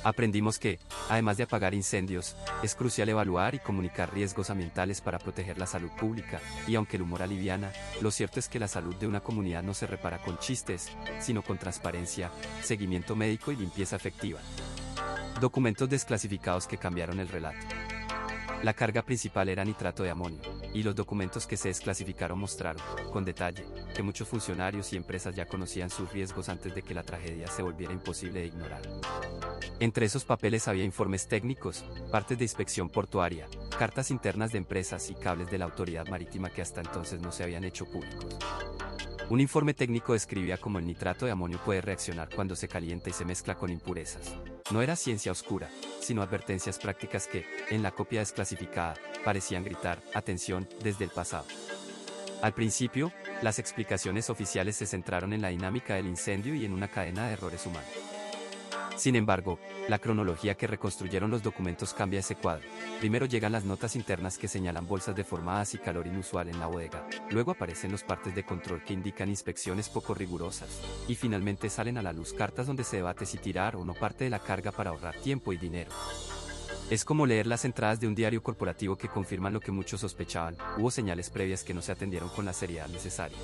Aprendimos que, además de apagar incendios, es crucial evaluar y comunicar riesgos ambientales para proteger la salud pública, y aunque el humor aliviana, lo cierto es que la salud de una comunidad no se repara con chistes, sino con transparencia, seguimiento médico y limpieza efectiva. Documentos desclasificados que cambiaron el relato. La carga principal era nitrato de amonio, y los documentos que se desclasificaron mostraron, con detalle, que muchos funcionarios y empresas ya conocían sus riesgos antes de que la tragedia se volviera imposible de ignorar. Entre esos papeles había informes técnicos, partes de inspección portuaria, cartas internas de empresas y cables de la autoridad marítima que hasta entonces no se habían hecho públicos. Un informe técnico describía cómo el nitrato de amonio puede reaccionar cuando se calienta y se mezcla con impurezas. No era ciencia oscura, sino advertencias prácticas que, en la copia desclasificada, parecían gritar «atención» desde el pasado. Al principio, las explicaciones oficiales se centraron en la dinámica del incendio y en una cadena de errores humanos. Sin embargo, la cronología que reconstruyeron los documentos cambia ese cuadro. Primero llegan las notas internas que señalan bolsas deformadas y calor inusual en la bodega. Luego aparecen los partes de control que indican inspecciones poco rigurosas. Y finalmente salen a la luz cartas donde se debate si tirar o no parte de la carga para ahorrar tiempo y dinero. Es como leer las entradas de un diario corporativo que confirman lo que muchos sospechaban. Hubo señales previas que no se atendieron con la seriedad necesaria.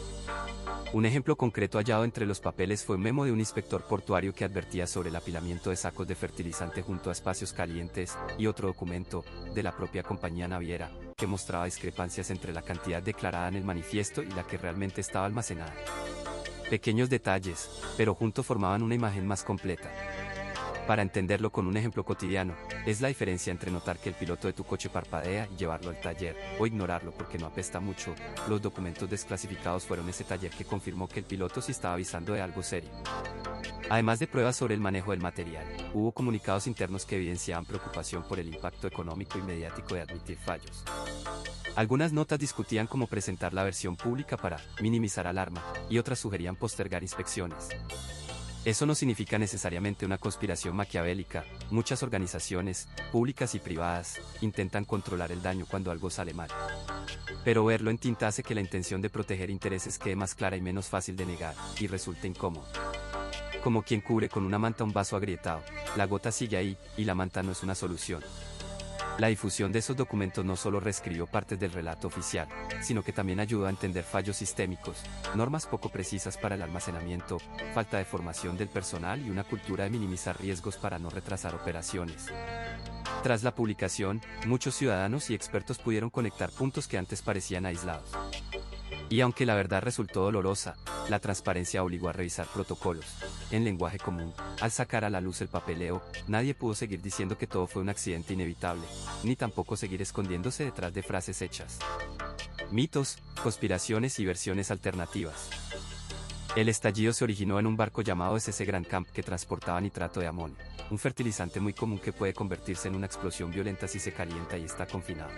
Un ejemplo concreto hallado entre los papeles fue un memo de un inspector portuario que advertía sobre el apilamiento de sacos de fertilizante junto a espacios calientes, y otro documento, de la propia compañía naviera, que mostraba discrepancias entre la cantidad declarada en el manifiesto y la que realmente estaba almacenada. Pequeños detalles, pero juntos formaban una imagen más completa. Para entenderlo con un ejemplo cotidiano, es la diferencia entre notar que el piloto de tu coche parpadea y llevarlo al taller, o ignorarlo porque no apesta mucho. Los documentos desclasificados fueron ese taller que confirmó que el piloto sí estaba avisando de algo serio. Además de pruebas sobre el manejo del material, hubo comunicados internos que evidenciaban preocupación por el impacto económico y mediático de admitir fallos. Algunas notas discutían cómo presentar la versión pública para minimizar alarma, y otras sugerían postergar inspecciones. Eso no significa necesariamente una conspiración maquiavélica. Muchas organizaciones, públicas y privadas, intentan controlar el daño cuando algo sale mal. Pero verlo en tinta hace que la intención de proteger intereses quede más clara y menos fácil de negar, y resulta incómodo. Como quien cubre con una manta un vaso agrietado, la gota sigue ahí, y la manta no es una solución. La difusión de esos documentos no solo reescribió partes del relato oficial, sino que también ayudó a entender fallos sistémicos, normas poco precisas para el almacenamiento, falta de formación del personal y una cultura de minimizar riesgos para no retrasar operaciones. Tras la publicación, muchos ciudadanos y expertos pudieron conectar puntos que antes parecían aislados. Y aunque la verdad resultó dolorosa, la transparencia obligó a revisar protocolos. En lenguaje común, al sacar a la luz el papeleo, nadie pudo seguir diciendo que todo fue un accidente inevitable, ni tampoco seguir escondiéndose detrás de frases hechas. Mitos, conspiraciones y versiones alternativas. El estallido se originó en un barco llamado SS Grand Camp que transportaba nitrato de amonio, un fertilizante muy común que puede convertirse en una explosión violenta si se calienta y está confinado.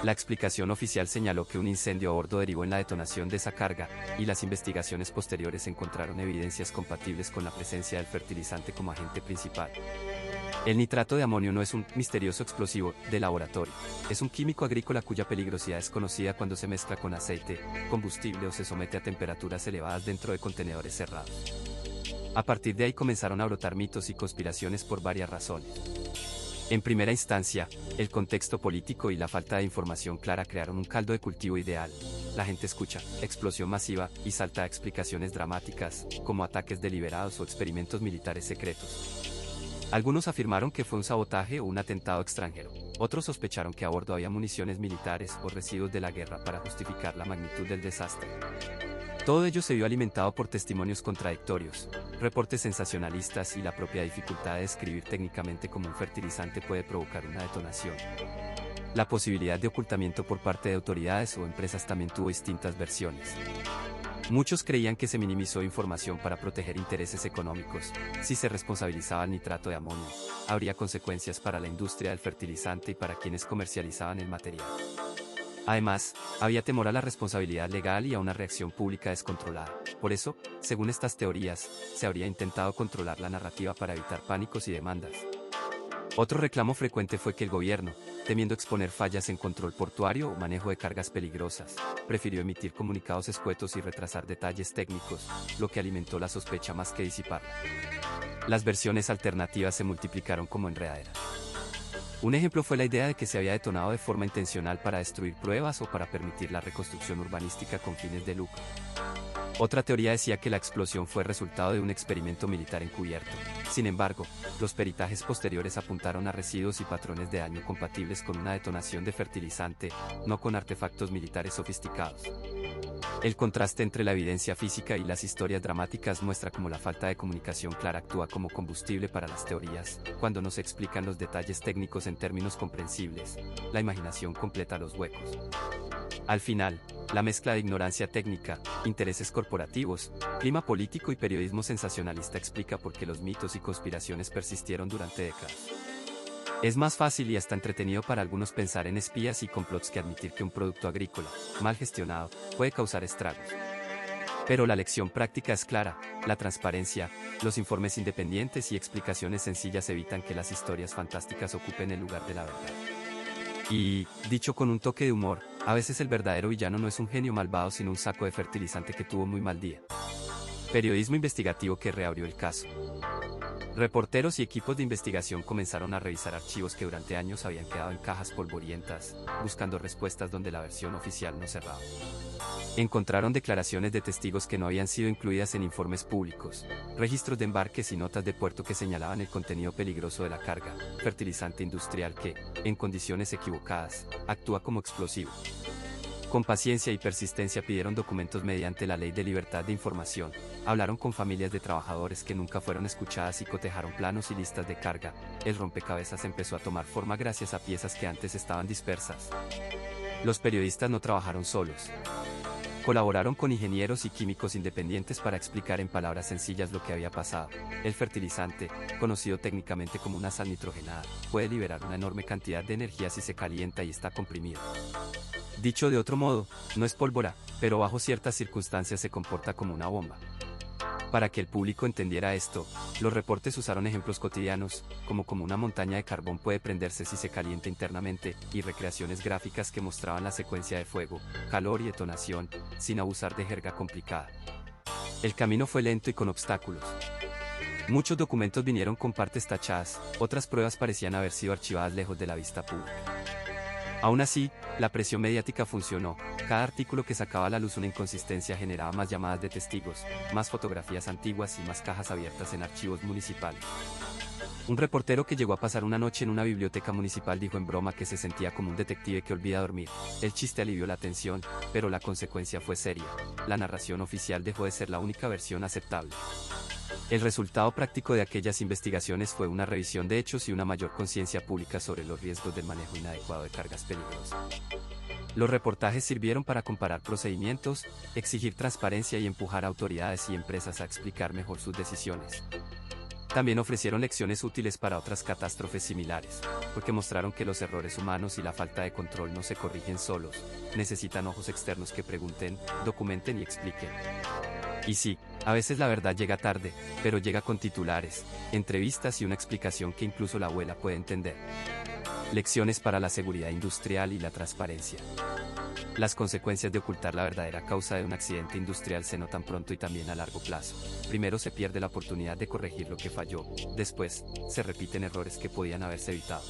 La explicación oficial señaló que un incendio a bordo derivó en la detonación de esa carga, y las investigaciones posteriores encontraron evidencias compatibles con la presencia del fertilizante como agente principal. El nitrato de amonio no es un misterioso explosivo de laboratorio, es un químico agrícola cuya peligrosidad es conocida cuando se mezcla con aceite, combustible o se somete a temperaturas elevadas dentro de contenedores cerrados. A partir de ahí comenzaron a brotar mitos y conspiraciones por varias razones. En primera instancia, el contexto político y la falta de información clara crearon un caldo de cultivo ideal. La gente escucha explosión masiva y salta a explicaciones dramáticas, como ataques deliberados o experimentos militares secretos. Algunos afirmaron que fue un sabotaje o un atentado extranjero. Otros sospecharon que a bordo había municiones militares o residuos de la guerra para justificar la magnitud del desastre. Todo ello se vio alimentado por testimonios contradictorios, reportes sensacionalistas y la propia dificultad de describir técnicamente cómo un fertilizante puede provocar una detonación. La posibilidad de ocultamiento por parte de autoridades o empresas también tuvo distintas versiones. Muchos creían que se minimizó información para proteger intereses económicos. Si se responsabilizaba al nitrato de amonio, habría consecuencias para la industria del fertilizante y para quienes comercializaban el material. Además, había temor a la responsabilidad legal y a una reacción pública descontrolada. Por eso, según estas teorías, se habría intentado controlar la narrativa para evitar pánicos y demandas. Otro reclamo frecuente fue que el gobierno, temiendo exponer fallas en control portuario o manejo de cargas peligrosas, prefirió emitir comunicados escuetos y retrasar detalles técnicos, lo que alimentó la sospecha más que disiparla. Las versiones alternativas se multiplicaron como enredaderas. Un ejemplo fue la idea de que se había detonado de forma intencional para destruir pruebas o para permitir la reconstrucción urbanística con fines de lucro. Otra teoría decía que la explosión fue resultado de un experimento militar encubierto. Sin embargo, los peritajes posteriores apuntaron a residuos y patrones de daño compatibles con una detonación de fertilizante, no con artefactos militares sofisticados. El contraste entre la evidencia física y las historias dramáticas muestra cómo la falta de comunicación clara actúa como combustible para las teorías. Cuando no se explican los detalles técnicos en términos comprensibles, la imaginación completa los huecos. Al final, la mezcla de ignorancia técnica, intereses corporativos, clima político y periodismo sensacionalista explica por qué los mitos y conspiraciones persistieron durante décadas. Es más fácil y hasta entretenido para algunos pensar en espías y complots que admitir que un producto agrícola, mal gestionado, puede causar estragos. Pero la lección práctica es clara: la transparencia, los informes independientes y explicaciones sencillas evitan que las historias fantásticas ocupen el lugar de la verdad. Y, dicho con un toque de humor, a veces el verdadero villano no es un genio malvado sino un saco de fertilizante que tuvo muy mal día. Periodismo investigativo que reabrió el caso. Reporteros y equipos de investigación comenzaron a revisar archivos que durante años habían quedado en cajas polvorientas, buscando respuestas donde la versión oficial no cerraba. Encontraron declaraciones de testigos que no habían sido incluidas en informes públicos, registros de embarques y notas de puerto que señalaban el contenido peligroso de la carga, fertilizante industrial que, en condiciones equivocadas, actúa como explosivo. Con paciencia y persistencia pidieron documentos mediante la Ley de Libertad de Información, hablaron con familias de trabajadores que nunca fueron escuchadas y cotejaron planos y listas de carga. El rompecabezas empezó a tomar forma gracias a piezas que antes estaban dispersas. Los periodistas no trabajaron solos. Colaboraron con ingenieros y químicos independientes para explicar en palabras sencillas lo que había pasado. El fertilizante, conocido técnicamente como una sal nitrogenada, puede liberar una enorme cantidad de energía si se calienta y está comprimido. Dicho de otro modo, no es pólvora, pero bajo ciertas circunstancias se comporta como una bomba. Para que el público entendiera esto, los reportes usaron ejemplos cotidianos, como una montaña de carbón puede prenderse si se calienta internamente, y recreaciones gráficas que mostraban la secuencia de fuego, calor y detonación, sin abusar de jerga complicada. El camino fue lento y con obstáculos. Muchos documentos vinieron con partes tachadas, otras pruebas parecían haber sido archivadas lejos de la vista pública. Aún así, la presión mediática funcionó. Cada artículo que sacaba a la luz una inconsistencia generaba más llamadas de testigos, más fotografías antiguas y más cajas abiertas en archivos municipales. Un reportero que llegó a pasar una noche en una biblioteca municipal dijo en broma que se sentía como un detective que olvida dormir. El chiste alivió la tensión, pero la consecuencia fue seria. La narración oficial dejó de ser la única versión aceptable. El resultado práctico de aquellas investigaciones fue una revisión de hechos y una mayor conciencia pública sobre los riesgos del manejo inadecuado de cargas peligrosas. Los reportajes sirvieron para comparar procedimientos, exigir transparencia y empujar a autoridades y empresas a explicar mejor sus decisiones. También ofrecieron lecciones útiles para otras catástrofes similares, porque mostraron que los errores humanos y la falta de control no se corrigen solos, necesitan ojos externos que pregunten, documenten y expliquen. Y sí, a veces la verdad llega tarde, pero llega con titulares, entrevistas y una explicación que incluso la abuela puede entender. Lecciones para la seguridad industrial y la transparencia. Las consecuencias de ocultar la verdadera causa de un accidente industrial se notan pronto y también a largo plazo. Primero se pierde la oportunidad de corregir lo que falló, después, se repiten errores que podían haberse evitado.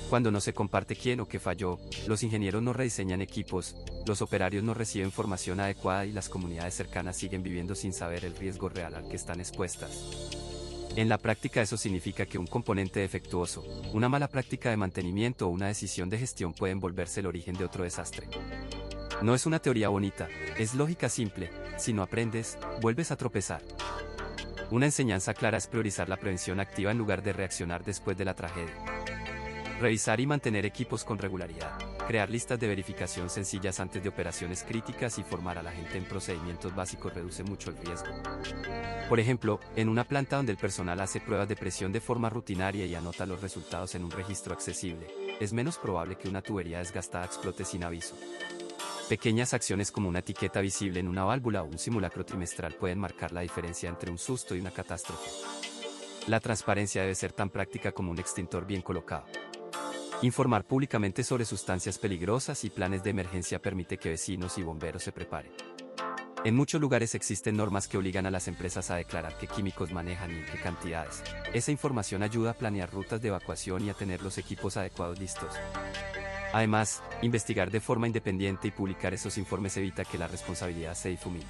Cuando no se comparte quién o qué falló, los ingenieros no rediseñan equipos, los operarios no reciben formación adecuada y las comunidades cercanas siguen viviendo sin saber el riesgo real al que están expuestas. En la práctica eso significa que un componente defectuoso, una mala práctica de mantenimiento o una decisión de gestión pueden volverse el origen de otro desastre. No es una teoría bonita, es lógica simple: si no aprendes, vuelves a tropezar. Una enseñanza clara es priorizar la prevención activa en lugar de reaccionar después de la tragedia. Revisar y mantener equipos con regularidad, crear listas de verificación sencillas antes de operaciones críticas y formar a la gente en procedimientos básicos reduce mucho el riesgo. Por ejemplo, en una planta donde el personal hace pruebas de presión de forma rutinaria y anota los resultados en un registro accesible, es menos probable que una tubería desgastada explote sin aviso. Pequeñas acciones como una etiqueta visible en una válvula o un simulacro trimestral pueden marcar la diferencia entre un susto y una catástrofe. La transparencia debe ser tan práctica como un extintor bien colocado. Informar públicamente sobre sustancias peligrosas y planes de emergencia permite que vecinos y bomberos se preparen. En muchos lugares existen normas que obligan a las empresas a declarar qué químicos manejan y en qué cantidades. Esa información ayuda a planear rutas de evacuación y a tener los equipos adecuados listos. Además, investigar de forma independiente y publicar esos informes evita que la responsabilidad se difumine.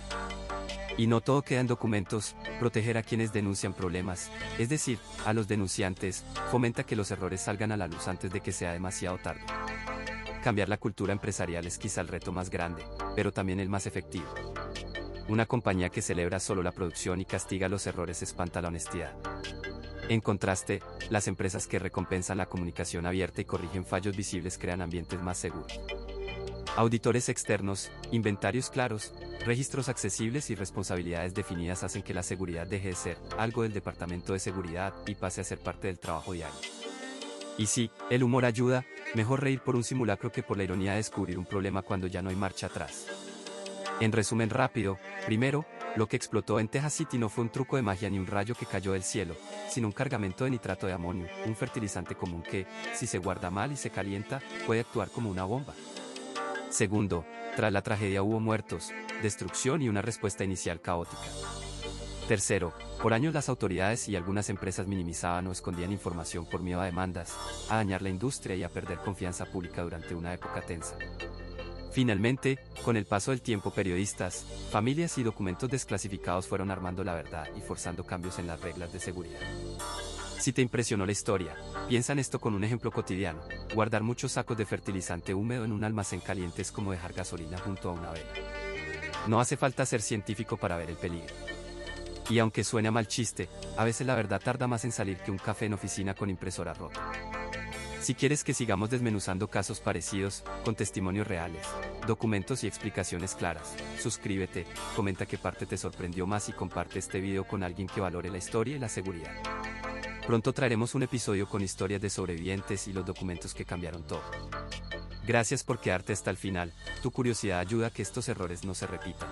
Y no todo queda en documentos. Proteger a quienes denuncian problemas, es decir, a los denunciantes, fomenta que los errores salgan a la luz antes de que sea demasiado tarde. Cambiar la cultura empresarial es quizá el reto más grande, pero también el más efectivo. Una compañía que celebra solo la producción y castiga los errores espanta la honestidad. En contraste, las empresas que recompensan la comunicación abierta y corrigen fallos visibles crean ambientes más seguros. Auditores externos, inventarios claros, registros accesibles y responsabilidades definidas hacen que la seguridad deje de ser algo del departamento de seguridad y pase a ser parte del trabajo diario. Y sí, el humor ayuda, mejor reír por un simulacro que por la ironía de descubrir un problema cuando ya no hay marcha atrás. En resumen rápido, primero, lo que explotó en Texas City no fue un truco de magia ni un rayo que cayó del cielo, sino un cargamento de nitrato de amonio, un fertilizante común que, si se guarda mal y se calienta, puede actuar como una bomba. Segundo, tras la tragedia hubo muertos, destrucción y una respuesta inicial caótica. Tercero, por años las autoridades y algunas empresas minimizaban o escondían información por miedo a demandas, a dañar la industria y a perder confianza pública durante una época tensa. Finalmente, con el paso del tiempo periodistas, familias y documentos desclasificados fueron armando la verdad y forzando cambios en las reglas de seguridad. Si te impresionó la historia, piensa en esto con un ejemplo cotidiano. Guardar muchos sacos de fertilizante húmedo en un almacén caliente es como dejar gasolina junto a una vela. No hace falta ser científico para ver el peligro. Y aunque suene a mal chiste, a veces la verdad tarda más en salir que un café en oficina con impresora rota. Si quieres que sigamos desmenuzando casos parecidos, con testimonios reales, documentos y explicaciones claras, suscríbete, comenta qué parte te sorprendió más y comparte este video con alguien que valore la historia y la seguridad. Pronto traeremos un episodio con historias de sobrevivientes y los documentos que cambiaron todo. Gracias por quedarte hasta el final, tu curiosidad ayuda a que estos errores no se repitan.